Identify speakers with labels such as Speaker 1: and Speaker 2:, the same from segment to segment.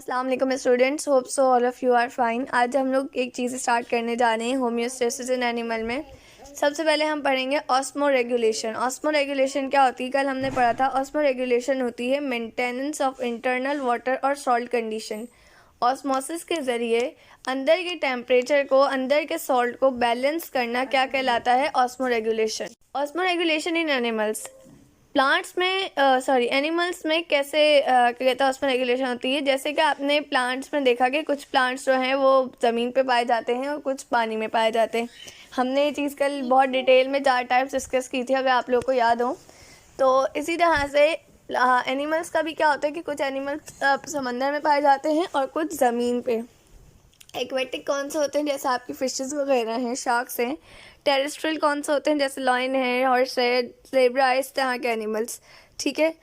Speaker 1: अस्सलाम वालेकुम students, hope so all of you are fine. आज हम लोग एक चीज़ स्टार्ट करने जा रहे हैं होमियोस्टेसिस इन एनिमल में। सबसे पहले हम पढ़ेंगे ऑस्मो रेगुलेशन। ऑस्मो रेगुलेशन क्या होती है? कल हमने पढ़ा था। ऑस्मो रेगुलेशन होती है मेंटेनेंस ऑफ इंटरनल वाटर और सॉल्ट कंडीशन। ऑस्मोसिस के ज़रिए अंदर के टेम्परेचर को, अंदर के सॉल्ट को बैलेंस करना क्या कहलाता है? Osmo regulation. Osmo regulation in animals, plants में एनिमल्स में कैसे कहते हैं ऑस्मो रेगुलेशन होती है। जैसे कि आपने प्लांट्स में देखा कि कुछ प्लांट्स जो हैं वो ज़मीन पे पाए जाते हैं और कुछ पानी में पाए जाते हैं। हमने ये चीज़ कल बहुत डिटेल में 4 टाइप्स डिस्कस की थी, अगर आप लोग को याद हो। तो इसी तरह से एनिमल्स का भी क्या होता है कि कुछ एनिमल्स समंदर में पाए जाते हैं और कुछ ज़मीन पे। एक्वेटिक कौन से होते हैं? जैसे आपकी फिशेस वगैरह हैं, शार्क्स हैं। टेरेस्ट्रियल कौन से होते हैं? जैसे लॉयन है, हॉर्स है, ज़ेब्रा, इस तरह के एनिमल्स। ठीक है।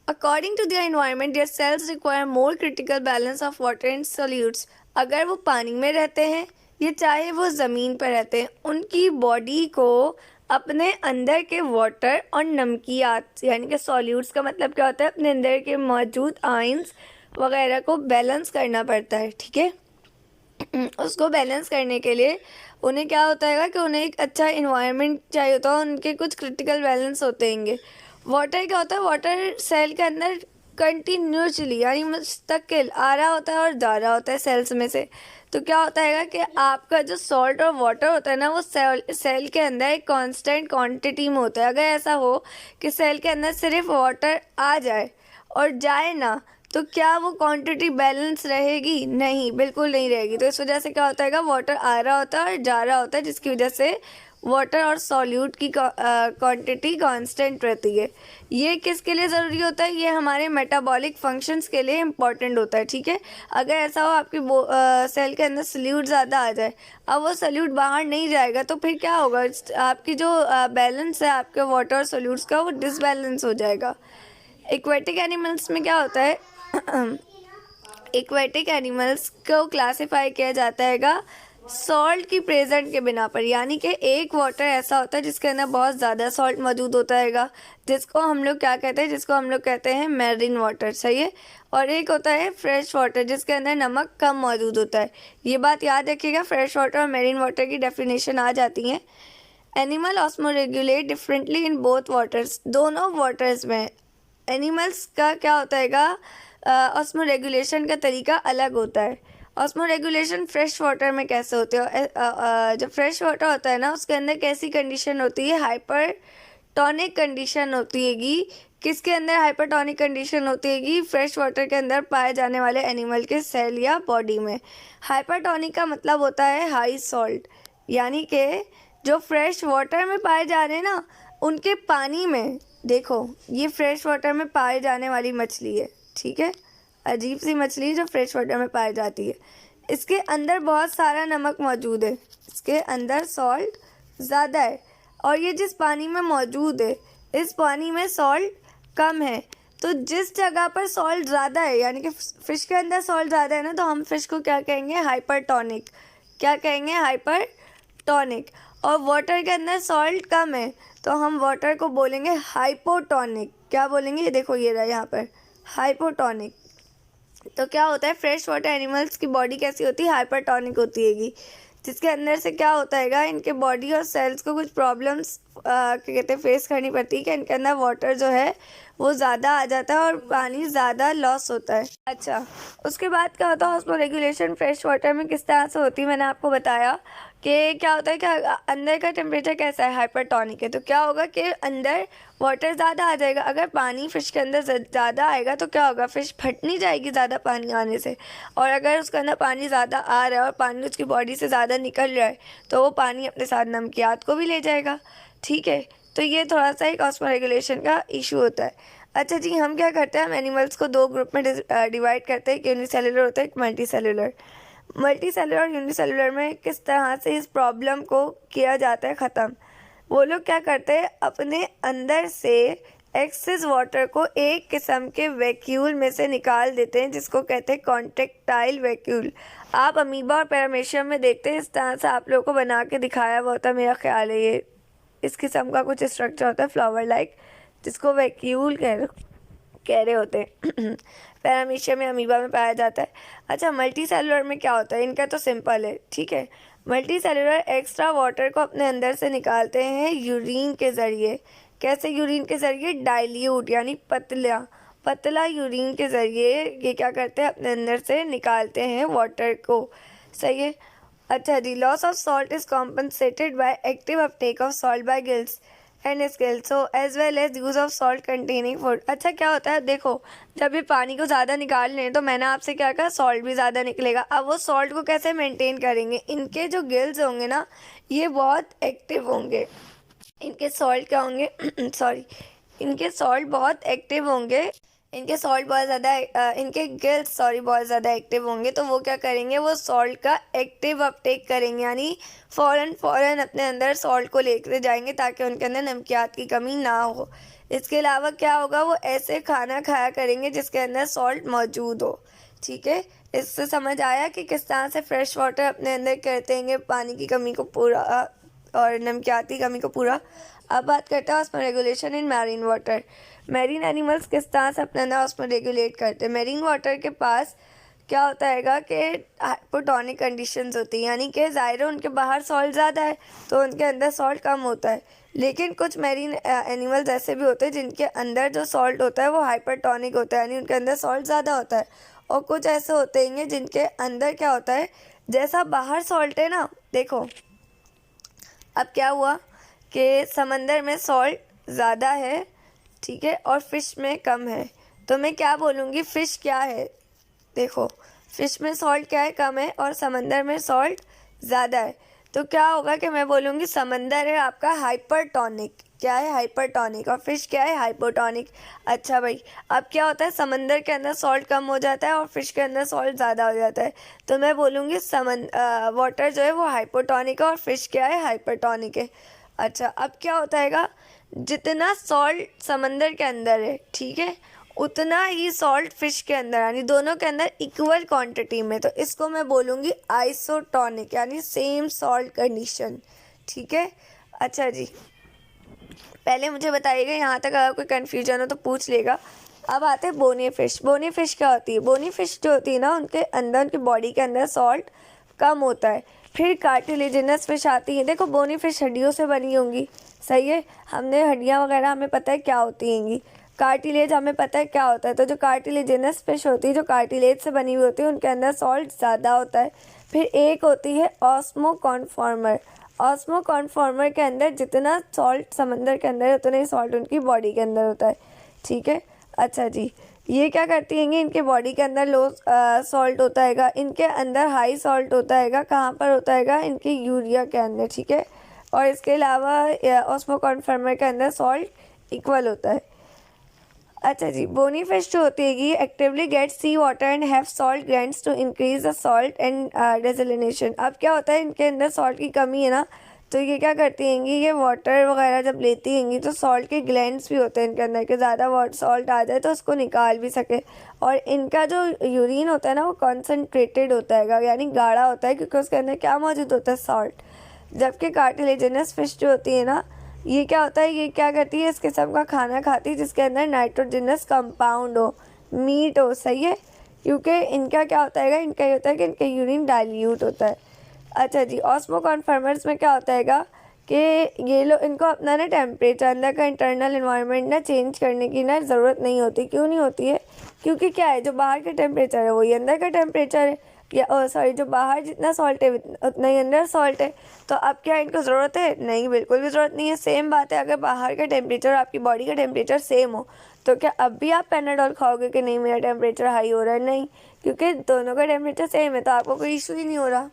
Speaker 1: According to their environment their cells require more critical balance of water in solutes. अगर वो पानी में रहते हैं या चाहे वो ज़मीन पर रहते हैं, उनकी बॉडी को अपने अंदर के वाटर और नमकियात यानी कि सॉल्यूट्स का मतलब क्या होता है? अपने अंदर के मौजूद आयंस वगैरह को बैलेंस करना पड़ता है। ठीक है। उसको बैलेंस करने के लिए उन्हें क्या होता है कि उन्हें एक अच्छा इन्वायरमेंट चाहिए होता है। उनके कुछ क्रिटिकल बैलेंस होते हैं। वाटर क्या होता है? वाटर सेल के अंदर कंटिन्यूसली यानी मुस्तकिल आ रहा होता है और जा रहा होता है सेल्स में से। तो क्या होता है कि आपका जो सॉल्ट और वाटर होता है ना, वो सेल के अंदर एक कांस्टेंट क्वांटिटी में होता है। अगर ऐसा हो कि सेल के अंदर सिर्फ वाटर आ जाए और जाए ना, तो क्या वो क्वांटिटी बैलेंस रहेगी? नहीं, बिल्कुल नहीं रहेगी। तो इस वजह से क्या होता है, वाटर आ रहा होता है और जा रहा होता है, जिसकी वजह से वाटर और सॉल्यूट की क्वांटिटी कांस्टेंट रहती है। ये किसके लिए ज़रूरी होता है? ये हमारे मेटाबॉलिक फंक्शंस के लिए इम्पॉर्टेंट होता है। ठीक है। अगर ऐसा हो आपकी सेल के अंदर सॉल्यूट ज़्यादा आ जाए, अब वो सॉल्यूट बाहर नहीं जाएगा, तो फिर क्या होगा? आपकी जो बैलेंस है आपके वाटर और सॉल्यूट्स का, वो डिसबैलेंस हो जाएगा। एक्वेटिक एनिमल्स में क्या होता है? एक्वेटिक एनिमल्स को क्लासिफाई किया जाता है सॉल्ट की प्रेजेंट के बिना पर, यानी कि एक वाटर ऐसा होता है जिसके अंदर बहुत ज़्यादा सॉल्ट मौजूद होता है, जिसको हम लोग क्या कहते हैं? जिसको हम लोग कहते हैं मैरीन वाटर। सही है। और एक होता है फ्रेश वाटर, जिसके अंदर नमक कम मौजूद होता है। ये बात याद रखिएगा, फ्रेश वाटर और मैरीन वाटर की डेफिनेशन आ जाती है। Animal osmo regulate differently in both waters, दोनों वाटर्स में एनिमल्स का क्या होता है? ऑस्मो रेगुलेशन का तरीका अलग होता है। ऑस्मो रेगुलेशन फ्रेश वाटर में कैसे होते हैं? जब फ्रेश वाटर होता है ना, उसके अंदर कैसी कंडीशन होती है? हाइपरटोनिक कंडीशन होती हैगी। किसके अंदर हाइपरटोनिक कंडीशन होती हैगी? फ्रेश वाटर के अंदर पाए जाने वाले एनिमल के सेल या बॉडी में। हाइपरटोनिक का मतलब होता है हाई सॉल्ट, यानी कि जो फ्रेश वाटर में पाए जा रहे हैं ना, उनके पानी में देखो, ये फ्रेश वाटर में पाए जाने वाली मछली है। ठीक है। अजीब सी मछली जो फ्रेश वाटर में पाई जाती है। इसके अंदर बहुत सारा नमक मौजूद है, इसके अंदर सॉल्ट ज़्यादा है। और ये जिस पानी में मौजूद है, इस पानी में सॉल्ट कम है। तो जिस जगह पर सॉल्ट ज़्यादा है, यानी कि फ़िश के अंदर सॉल्ट ज़्यादा है ना, तो हम फ़िश को क्या कहेंगे? हाइपरटोनिक। क्या कहेंगे? हाइपरटोनिक। और वाटर के अंदर सॉल्ट कम है, तो हम वाटर को बोलेंगे हाइपोटोनिक। क्या बोलेंगे? ये देखो, ये रहा यहाँ पर हाइपोटोनिक। तो क्या होता है? फ्रेश वाटर एनिमल्स की बॉडी कैसी होती है? हाइपरटोनिक होती हैगी, जिसके अंदर से क्या होता है, इनके बॉडी और सेल्स को कुछ प्रॉब्लम्स कहते हैं फेस करनी पड़ती है कि इनके अंदर वाटर जो है वो ज़्यादा आ जाता है और पानी ज़्यादा लॉस होता है। अच्छा, उसके बाद क्या होता है? ऑस्मो रेगुलेशन फ्रेश वाटर में किस तरह से होती है, मैंने आपको बताया कि क्या होता है कि अंदर का टेम्परेचर कैसा है? हाइपरटोनिक है। तो क्या होगा कि अंदर वाटर ज़्यादा आ जाएगा। अगर पानी फ़िश के अंदर ज़्यादा आएगा तो क्या होगा? फ़िश फट नहीं जाएगी ज़्यादा पानी आने से। और अगर उसके अंदर पानी ज़्यादा आ रहा है और पानी उसकी बॉडी से ज़्यादा निकल रहा है, तो वो पानी अपने साथ नमकियात को भी ले जाएगा। ठीक है। तो ये थोड़ा सा एक ऑस्मो रेगुलेशन का इशू होता है। अच्छा जी, हम क्या करते हैं? हम एनिमल्स को 2 ग्रुप में डिवाइड करते हैं। एक यूनिसेलुलर होता है, एक मल्टी सेलुलर। मल्टी सेलुलर और यूनिसेलुलर में किस तरह से इस प्रॉब्लम को किया जाता है ख़त्म? वो लोग क्या करते हैं? अपने अंदर से एक्सेस वाटर को एक किस्म के वैक्यूल में से निकाल देते हैं, जिसको कहते हैं कॉन्ट्रेक्टाइल वैक्यूल। आप अमीबा और पैरामीशियम में देखते हैं, इस तरह से आप लोगों को बना के दिखाया हुआ होता है, मेरा ख्याल है। ये इस किस्म का कुछ स्ट्रक्चर होता है फ्लावर लाइक, जिसको वैक्यूल कह रहे होते हैं। पैरामीशियम या अमीबा में पाया जाता है। अच्छा, मल्टी सेलुलर में क्या होता है? इनका तो सिंपल है, ठीक है। मल्टी सेलुलर एक्स्ट्रा वाटर को अपने अंदर से निकालते हैं यूरिन के ज़रिए। कैसे यूरिन के ज़रिए? डाइल्यूट यानी पतला यूरिन के ज़रिए ये क्या करते हैं? अपने अंदर से निकालते हैं वाटर को। सही है। अच्छा जी, loss of salt is compensated by active uptake of salt by gills and scale, so as well as use of salt containing food. अच्छा, क्या होता है? देखो, जब ये पानी को ज़्यादा निकाल लें तो मैंने आपसे क्या कहा? सॉल्ट भी ज़्यादा निकलेगा। अब वो सॉल्ट को कैसे मेंटेन करेंगे? इनके जो गिल्स होंगे ना, ये बहुत एक्टिव होंगे। इनके सॉल्ट क्या होंगे? सॉरी, इनके सॉल्ट बहुत एक्टिव होंगे। इनके सॉल्ट बहुत ज़्यादा इनके गिल्स बहुत ज़्यादा एक्टिव होंगे। तो वो क्या करेंगे? वो सॉल्ट का एक्टिव अपटेक करेंगे, यानी फ़ौरन अपने अंदर सॉल्ट को लेकर जाएंगे ताकि उनके अंदर नमकियात की कमी ना हो। इसके अलावा क्या होगा? वो ऐसे खाना खाया करेंगे जिसके अंदर सॉल्ट मौजूद हो। ठीक है, इससे समझ आया कि किस तरह से फ्रेश वाटर अपने अंदर करते हैं पानी की कमी को पूरा और नमकियात की कमी को पूरा। अब बात करते हैं osmo regulation in marine water. Marine animals किस तरह से अपने अंदर ऑस्मो रेगुलेट करते हैं? मैरीन वाटर के पास क्या होता है कि हाइपोटोनिक कंडीशंस होती हैं, यानी कि ज़ाहिर है उनके बाहर सॉल्ट ज़्यादा है तो उनके अंदर सॉल्ट कम होता है। लेकिन कुछ मैरीन एनिमल्स ऐसे भी होते हैं जिनके अंदर जो सॉल्ट होता है वो हाइपरटोनिक होता है, यानी उनके अंदर सॉल्ट ज़्यादा होता है। और कुछ ऐसे होते हैं जिनके अंदर क्या होता है, जैसा बाहर सॉल्ट है ना, देखो अब क्या हुआ कि समंदर में सॉल्ट ज़्यादा है, ठीक है, और फ़िश में कम है। तो मैं क्या बोलूँगी? फ़िश क्या है? देखो, फ़िश में सॉल्ट क्या है? कम है, और समंदर में सॉल्ट ज़्यादा है। तो क्या होगा कि मैं बोलूँगी समंदर है आपका हाइपरटोनिक। क्या है? हाइपरटोनिक। और फ़िश क्या है? हाइपोटोनिक। अच्छा भाई, अब क्या होता है? समंदर के अंदर सॉल्ट कम हो जाता है और फ़िश के अंदर सॉल्ट ज़्यादा हो जाता है। तो मैं बोलूँगी वाटर जो है वो हाइपोटोनिक है और फ़िश क्या है? हाइपरटोनिक है। अच्छा, अब क्या होता है? जितना सॉल्ट समंदर के अंदर है, ठीक है, उतना ही सॉल्ट फिश के अंदर, यानी दोनों के अंदर इक्वल क्वांटिटी में। तो इसको मैं बोलूँगी आइसोटोनिक, यानी सेम सॉल्ट कंडीशन। ठीक है। अच्छा जी, पहले मुझे बताइएगा, यहाँ तक अगर कोई कन्फ्यूजन हो तो पूछ लेगा। अब आते हैं बोनी फिश। बोनी फिश क्या होती है? बोनी फिश जो होती है ना, उनके अंदर, उनकी बॉडी के अंदर सॉल्ट कम होता है। फिर कार्टिलेजिनस फिश आती है। देखो, बोनी फिश हड्डियों से बनी होंगी, सही है, हमने हड्डियाँ वगैरह हमें पता है क्या होती हैंगी। कार्टिलेज हमें पता है क्या होता है। तो जो कार्टिलेजिनस फिश होती है, जो कार्टिलेज से बनी हुई होती है, उनके अंदर सॉल्ट ज़्यादा होता है। फिर एक होती है ऑस्मो कॉन्फॉर्मर। ऑस्मो कॉन्फॉर्मर के अंदर जितना सॉल्ट समंदर के अंदर है उतना ही सॉल्ट उनकी बॉडी के अंदर होता है। ठीक है। अच्छा जी, ये क्या करती हैं? इनके बॉडी के अंदर लो सॉल्ट होता है, इनके अंदर हाई सॉल्ट होता है। कहाँ पर होता है? इनके यूरिया के अंदर। ठीक है। और इसके अलावा ऑस्मो कॉन्फॉर्मर के अंदर सॉल्ट इक्वल होता है। अच्छा जी, बोनी फिश जो होती है actively get sea water and have salt glands to increase the salt and desalination. अब क्या होता है? इनके अंदर सॉल्ट की कमी है ना, तो ये क्या करती हैंगी? ये वाटर वगैरह जब लेती हैंगी तो सॉल्ट के ग्लैंड्स भी होते हैं इनके अंदर के, ज़्यादा सॉल्ट आ जाए तो उसको निकाल भी सके। और इनका जो यूरिन होता है ना, वो कॉन्सनट्रेटेड होता है, यानी गाढ़ा होता है, क्योंकि उसके अंदर क्या मौजूद होता है? सॉल्ट। जबकि कार्टिलेजिनस फिश जो होती है ना, ये क्या होता है? ये क्या करती है? इस किस्म का खाना खाती है जिसके अंदर नाइट्रोजनस कंपाउंड हो, मीट हो, सही है, क्योंकि इनका क्या होता है? इनका ये होता है कि इनका यूरिन डाइल्यूट होता है। अच्छा जी, ऑस्मो कॉन्फॉर्मर्स में क्या होता है कि ये लोग, इनको अपना ना टेम्परेचर, अंदर का इंटरनल इन्वायरमेंट ना चेंज करने की ना ज़रूरत नहीं होती। क्यों नहीं होती है? क्योंकि क्या है, जो बाहर का टेम्परेचर है वही अंदर का टेम्परेचर है, या सॉरी, जो बाहर जितना सॉल्ट है उतना ही अंदर सॉल्ट है। तो अब क्या इनको ज़रूरत है? नहीं, बिल्कुल भी ज़रूरत नहीं है। सेम बात है, अगर बाहर का टेम्परेचर और आपकी बॉडी का टेम्परेचर सेम हो तो क्या अब भी आप पैनाडोल खाओगे कि नहीं मेरा टेम्परेचर हाई हो रहा है? नहीं, क्योंकि दोनों का टेम्परेचर सेम है, तो आपको कोई इशू ही नहीं हो रहा।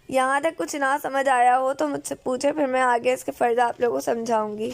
Speaker 1: यहाँ तक कुछ ना समझ आया हो तो मुझसे पूछे, फिर मैं आगे इसके फर्दर आप लोगों को समझाऊंगी।